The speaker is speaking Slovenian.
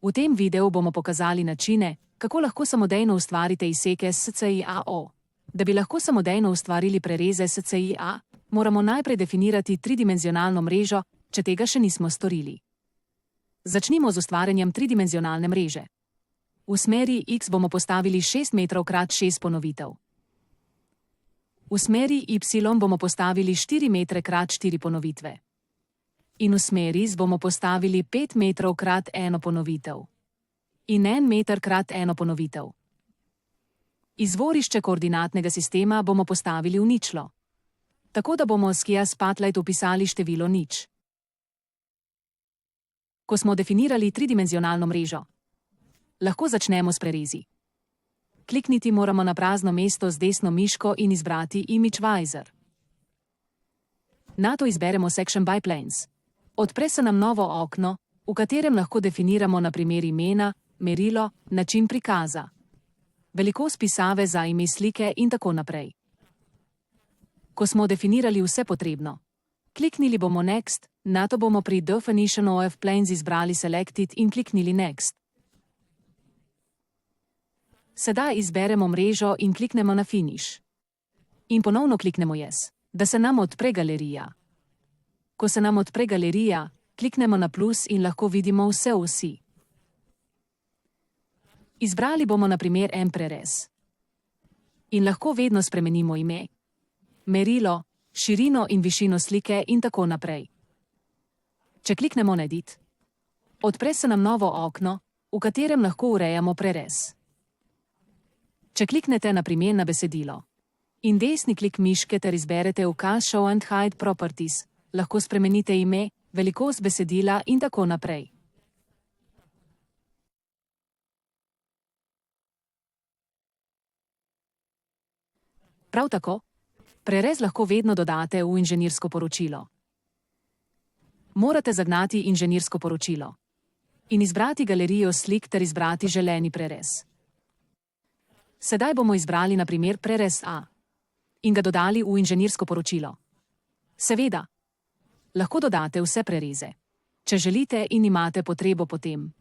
V tem videu bomo pokazali načine, kako lahko samodejno ustvarite izseke s SCIA-O. Da bi lahko samodejno ustvarili prereze s SCIA, moramo najprej definirati tridimenzionalno mrežo, če tega še nismo storili. Začnimo z ustvarjanjem tridimenzionalne mreže. V smeri X bomo postavili 6 metrov krat 6 ponovitev. V smeri Y bomo postavili 4 metre krat 4 ponovitve. In v smeri Z bomo postavili 5 metrov krat 1 ponovitev. In 1 meter krat 1 ponovitev. Izvorišče koordinatnega sistema bomo postavili v ničlo. Tako da bomo s Skia Spotlight vpisali število 0. Ko smo definirali tridimenzionalno mrežo, lahko začnemo s prerezi. Klikniti moramo na prazno mesto z desno miško in izbrati Image Visor. Nato izberemo Section by Planes. Odpre se nam novo okno, v katerem lahko definiramo na primer imena, merilo, način prikaza, velikost pisave za ime slike in tako naprej. Ko smo definirali vse potrebno, kliknili bomo Next, nato bomo pri Definition of Planes izbrali Selected in kliknili Next. Sedaj izberemo mrežo in kliknemo na Finish. In ponovno kliknemo Yes, da se nam odpre galerija. Ko se nam odpre galerija, kliknemo na plus in lahko vidimo vse osi. Izbrali bomo na primer en prerez. In lahko vedno spremenimo ime, merilo, širino in višino slike in tako naprej. Če kliknemo na Edit, odpre se nam novo okno, v katerem lahko urejamo prerez. Če kliknete na primer na besedilo in desni klik miške ter izberete ukaz Show and Hide Properties, lahko spremenite ime, velikost besedila in tako naprej. Prav tako, prerez lahko vedno dodate v inženirsko poročilo. Morate zagnati inženirsko poročilo in izbrati galerijo slik ter izbrati želeni prerez. Sedaj bomo izbrali na primer prerez A in ga dodali v inženirsko poročilo. Seveda, lahko dodate vse prereze, če želite in imate potrebo po tem.